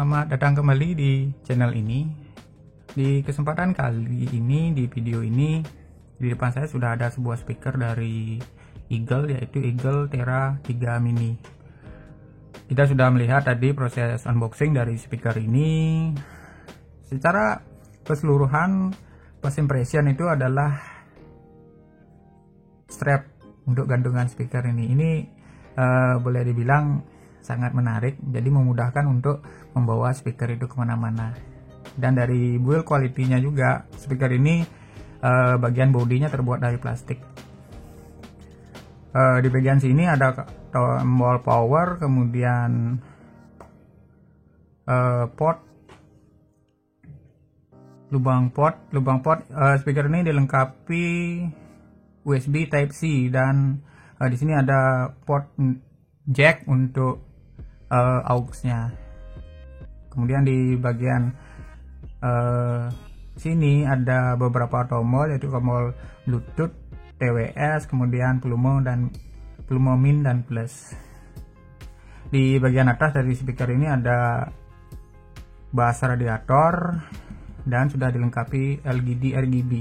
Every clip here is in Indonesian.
Selamat datang kembali di channel ini. Di kesempatan kali ini, di video ini, di depan saya sudah ada sebuah speaker dari Eagle, yaitu Eagle Tera 3 Mini. Kita sudah melihat tadi proses unboxing dari speaker ini. Secara keseluruhan, first impression itu adalah strap untuk gantungan speaker ini. Ini boleh dibilang sangat menarik, jadi memudahkan untuk membawa speaker itu kemana-mana. Dan dari build quality-nya juga, speaker ini bagian bodinya terbuat dari plastik. Di bagian sini ada tombol power, kemudian port, lubang port. Speaker ini dilengkapi USB Type C, dan di sini ada port jack untuk aux-nya. Kemudian di bagian sini ada beberapa tombol, yaitu tombol Bluetooth, TWS, kemudian volume min dan plus. Di bagian atas dari speaker ini ada bus radiator dan sudah dilengkapi LED RGB.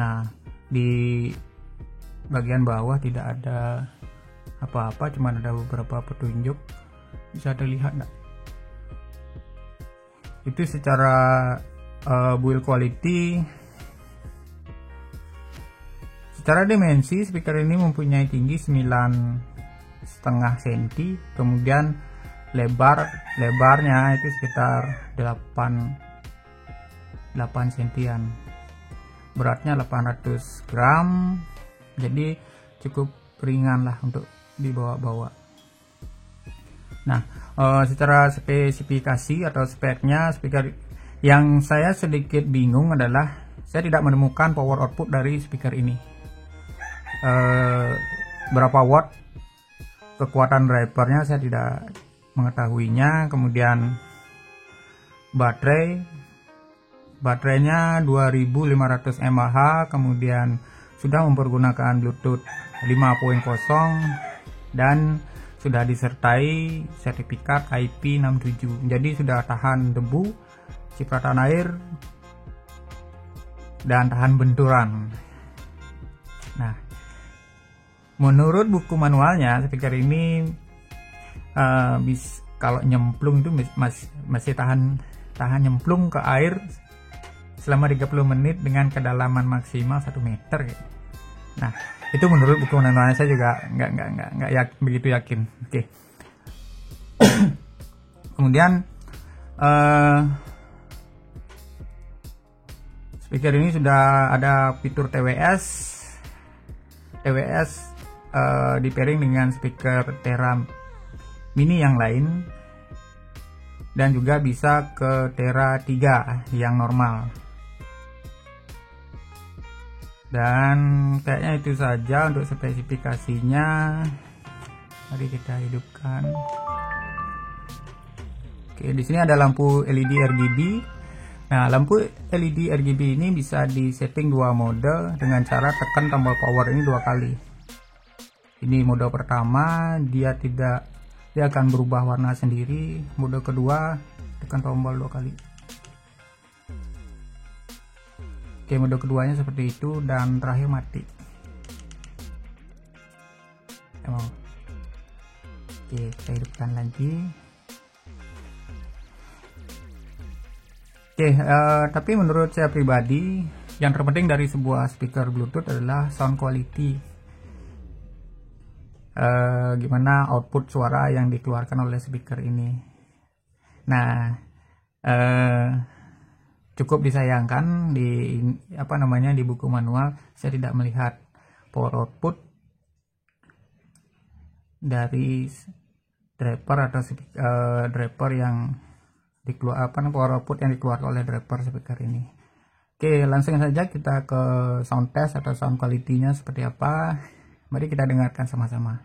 Nah, di bagian bawah tidak ada apa-apa, cuman ada beberapa petunjuk. Bisa dilihat nggak? Itu secara build quality. Secara dimensi, speaker ini mempunyai tinggi 9,5 cm, kemudian lebarnya itu sekitar 8 cm, beratnya 800 gram, jadi cukup ringan lah untuk dibawa-bawa. Nah, secara spesifikasi atau speknya speaker, yang saya sedikit bingung adalah saya tidak menemukan power output dari speaker ini. Berapa watt kekuatan drivernya saya tidak mengetahuinya. Kemudian baterainya 2500 mAh, kemudian sudah mempergunakan Bluetooth 5.0 dan sudah disertai sertifikat IP67. Jadi sudah tahan debu, cipratan air, dan tahan benturan. Nah, menurut buku manualnya, speaker ini kalau nyemplung itu masih tahan nyemplung ke air selama 30 menit dengan kedalaman maksimal 1 meter. Nah, itu menurut buku manualnya. Saya juga nggak begitu yakin. Oke. Kemudian speaker ini sudah ada fitur TWS di pairing dengan speaker Tera Mini yang lain, dan juga bisa ke Tera 3 yang normal. Dan kayaknya itu saja untuk spesifikasinya. Mari kita hidupkan. Oke, di sini ada lampu LED RGB. Nah, lampu LED RGB ini bisa disetting 2 mode dengan cara tekan tombol power ini 2 kali. Ini mode pertama, dia akan berubah warna sendiri. Mode kedua, tekan tombol 2 kali. Oke, mode keduanya seperti itu, dan terakhir mati. Oke, kita hidupkan lagi. Oke, tapi menurut saya pribadi, yang terpenting dari sebuah speaker Bluetooth adalah sound quality. Gimana output suara yang dikeluarkan oleh speaker ini. Nah, cukup disayangkan di buku manual saya tidak melihat power output dari driver atau driver yang power output yang dikeluarkan oleh driver speaker ini. Oke, langsung saja kita ke sound test atau sound quality-nya seperti apa. Mari kita dengarkan sama-sama.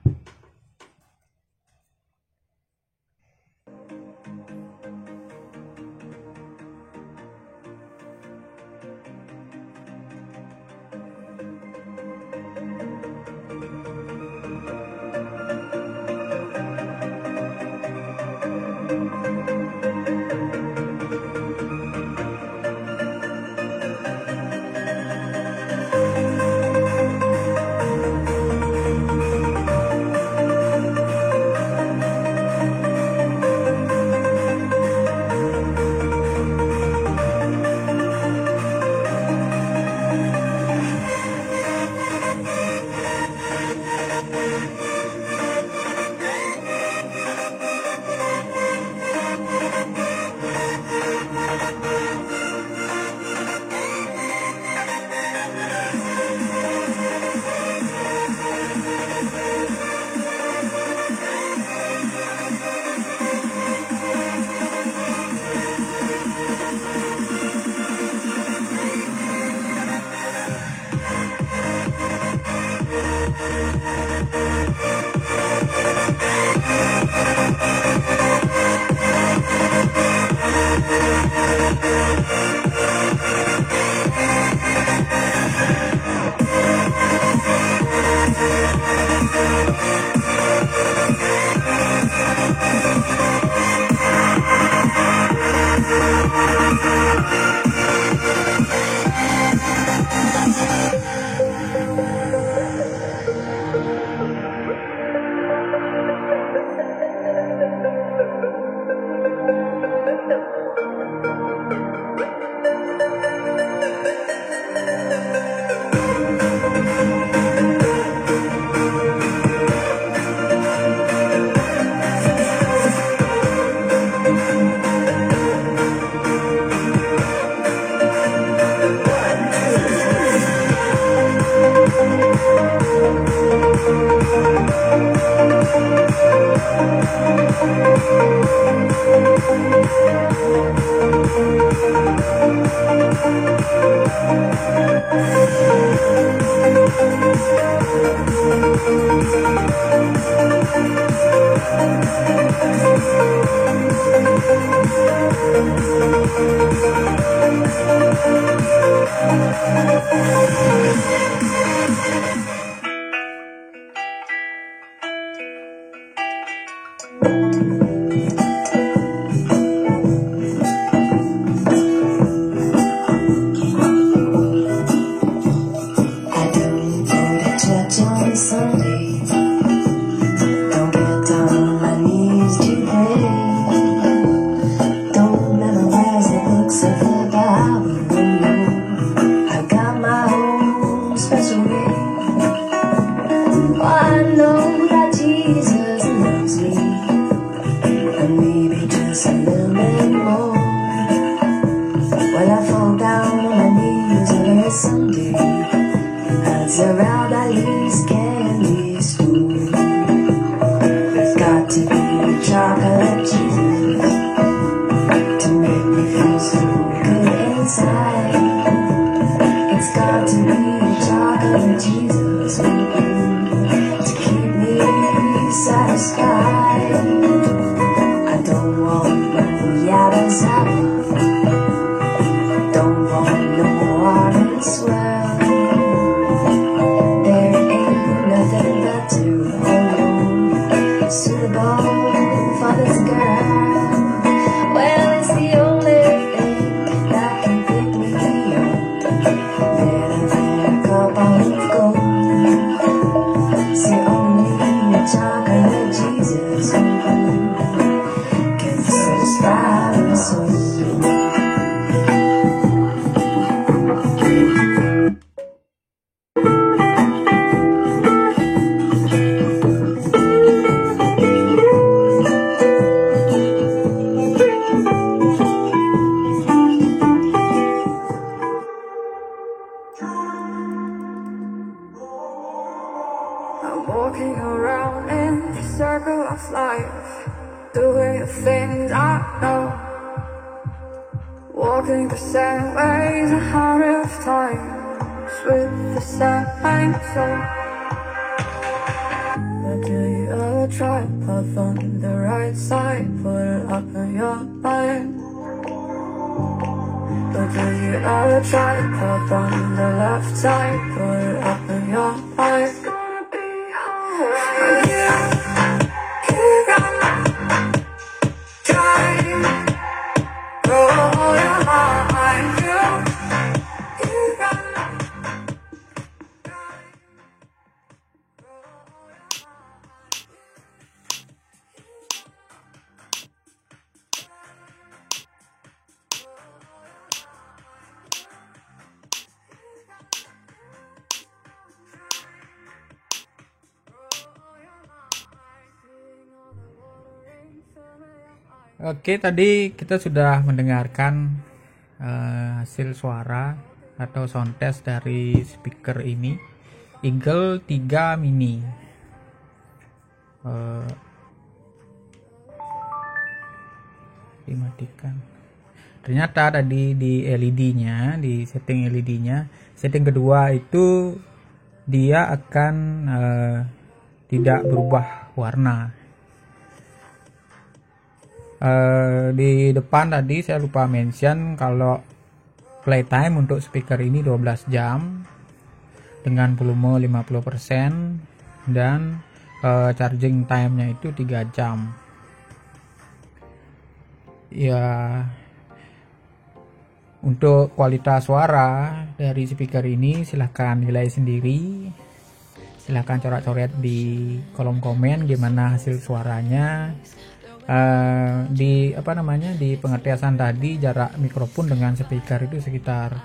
Oke, tadi kita sudah mendengarkan hasil suara atau sound test dari speaker ini, Eagle 3 Mini. Dimatikan. Ternyata tadi di LED-nya, di setting LED-nya, setting kedua itu dia akan tidak berubah warna. Di depan tadi saya lupa mention kalau playtime untuk speaker ini 12 jam dengan volume 50% dan charging time-nya itu 3 jam. Ya, untuk kualitas suara dari speaker ini silahkan nilai sendiri. Silahkan coret-coret di kolom komen gimana hasil suaranya. Di pengetesan tadi jarak mikrofon dengan speaker itu sekitar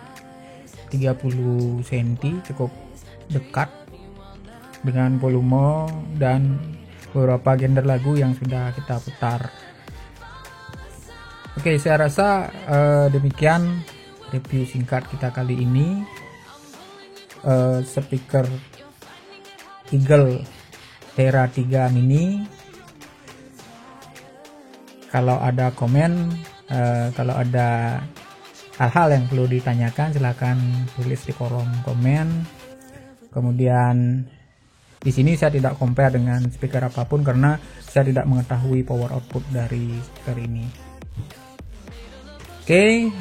30 cm, cukup dekat dengan volume dan beberapa genre lagu yang sudah kita putar. Oke, saya rasa demikian review singkat kita kali ini. Speaker Eagle Tera 3 Mini. Kalau ada komen, kalau ada hal-hal yang perlu ditanyakan, silahkan tulis di kolom komen. Kemudian di sini saya tidak compare dengan speaker apapun karena saya tidak mengetahui power output dari speaker ini. Oke,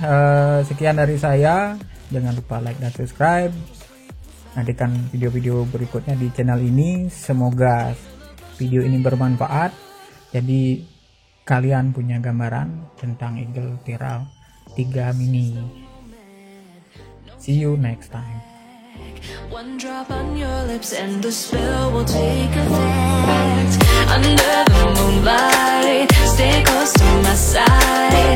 sekian dari saya. Jangan lupa like dan subscribe. Nantikan video-video berikutnya di channel ini. Semoga video ini bermanfaat. Jadi kalian punya gambaran tentang Eagle Tera 3 Mini. See you next time. One drop on your lips and the spell will take effect. Under the moonlight, stay close to my side.